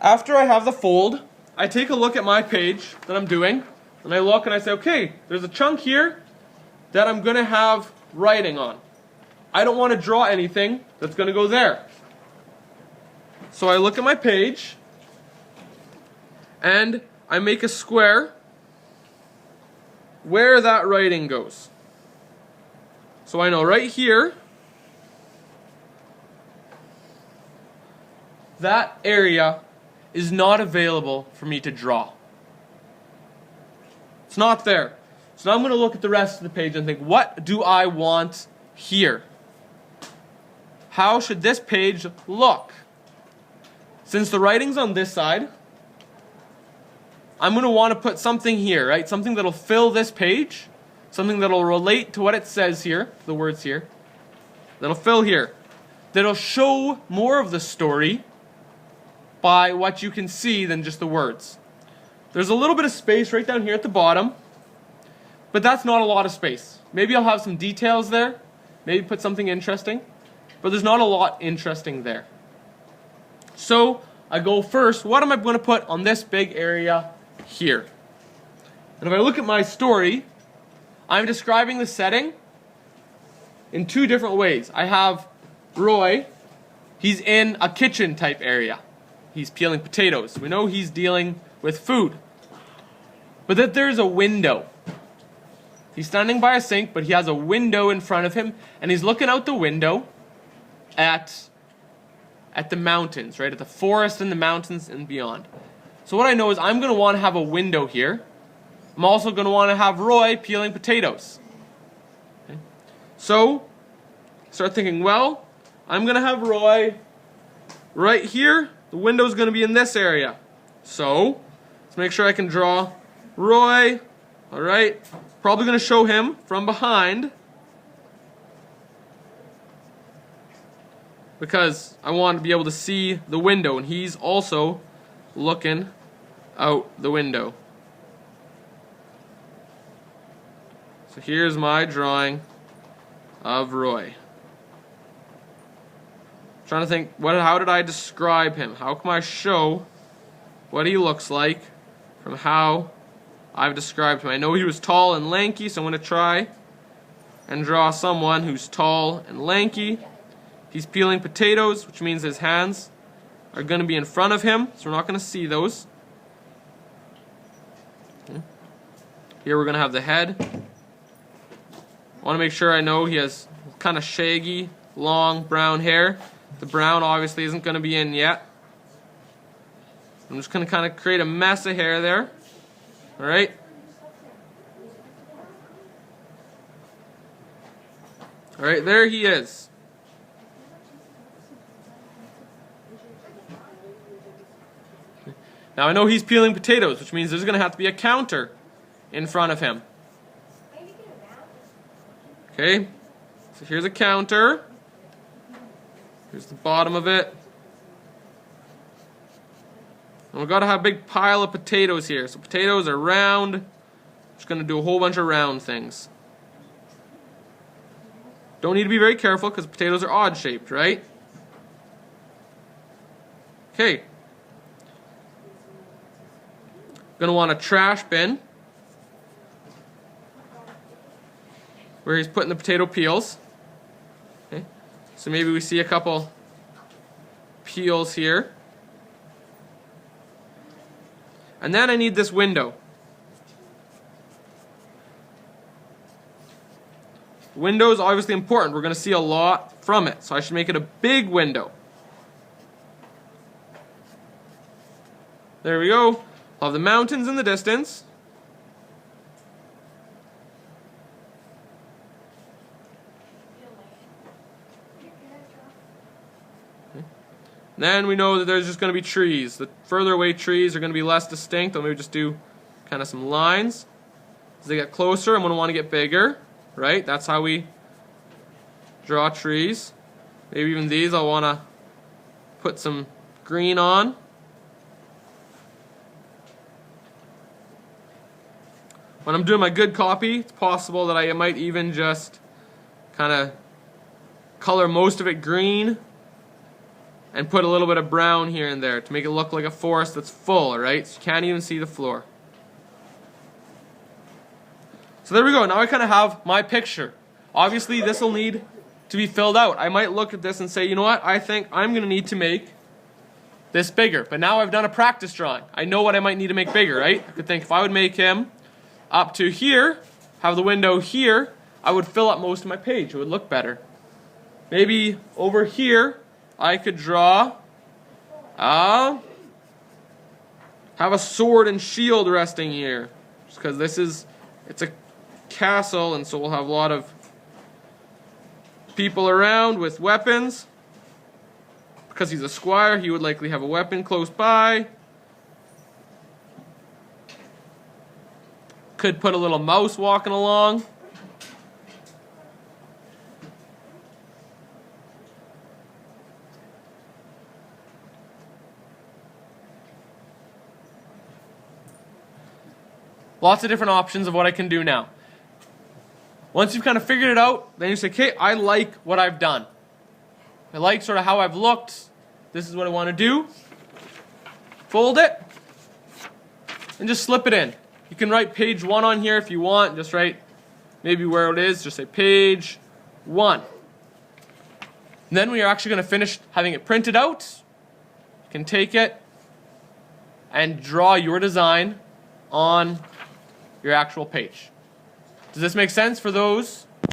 After I have the fold, I take a look at my page that I'm doing, and I look and I say, okay, there's a chunk here that I'm going to have writing on. I don't want to draw anything that's going to go there. So I look at my page, and I make a square where that writing goes. So I know right here, that area is not available for me to draw. It's not there. So now I'm going to look at the rest of the page and think, what do I want here? How should this page look? Since the writing's on this side, I'm going to want to put something here, right? Something that'll fill this page, something that'll relate to what it says here, the words here, that'll fill here, that'll show more of the story by what you can see than just the words. There's a little bit of space right down here at the bottom, but that's not a lot of space. Maybe I'll have some details there, maybe put something interesting, but there's not a lot interesting there. So I go first, what am I going to put on this big area here? And if I look at my story, I'm describing the setting in two different ways. I have Roy, he's in a kitchen type area. He's peeling potatoes. We know he's dealing with food. But that there's a window. He's standing by a sink, but he has a window in front of him, and he's looking out the window at the mountains, right? At the forest and the mountains and beyond. So what I know is I'm going to want to have a window here. I'm also going to want to have Roy peeling potatoes. Okay? So, start thinking, well, I'm going to have Roy right here. The window's going to be in this area. So, let's make sure I can draw Roy. Alright, probably going to show him from behind, because I want to be able to see the window, and he's also looking out the window. So here's my drawing of Roy. Trying to think, how did I describe him? How can I show what he looks like from how I've described him? I know he was tall and lanky, so I'm going to try and draw someone who's tall and lanky. He's peeling potatoes, which means his hands are going to be in front of him, so we're not going to see those. Okay. Here we're going to have the head. I want to make sure I know he has kind of shaggy, long brown hair. The brown obviously isn't going to be in yet. I'm just going to kind of create a mess of hair there. Alright? Alright, there he is. Now I know he's peeling potatoes, which means there's going to have to be a counter in front of him. Okay, so here's a counter. Here's the bottom of it. And we've got to have a big pile of potatoes here. So potatoes are round. I'm just going to do a whole bunch of round things. Don't need to be very careful because potatoes are odd shaped, right? Okay. Going to want a trash bin where he's putting the potato peels. Okay. So maybe we see a couple peels here. And then I need this window. Window is obviously important. We're going to see a lot from it. So I should make it a big window. There we go. I'll have the mountains in the distance. Then we know that there's just going to be trees. The further away trees are going to be less distinct. I'll maybe just do kind of some lines. As they get closer, I'm going to want to get bigger, right? That's how we draw trees. Maybe even these I'll want to put some green on. When I'm doing my good copy, it's possible that I might even just kind of color most of it green and put a little bit of brown here and there to make it look like a forest that's full, alright? So you can't even see the floor. So there we go. Now I kind of have my picture. Obviously, this will need to be filled out. I might look at this and say, you know what? I think I'm going to need to make this bigger. But now I've done a practice drawing. I know what I might need to make bigger, right? I could think if I would make him up to here, have the window here, I would fill up most of my page. It would look better. Maybe over here, I could draw, have a sword and shield resting here. Just because it's a castle, and so we'll have a lot of people around with weapons. Because he's a squire, he would likely have a weapon close by. Could put a little mouse walking along. Lots of different options of what I can do now. Once you've kind of figured it out, then you say, okay, I like what I've done. I like sort of how I've looked. This is what I want to do. Fold it. And just slip it in. You can write page 1 on here if you want. Just write maybe where it is. Just say page 1. And then we are actually going to finish having it printed out. You can take it and draw your design on your actual page. Does this make sense for those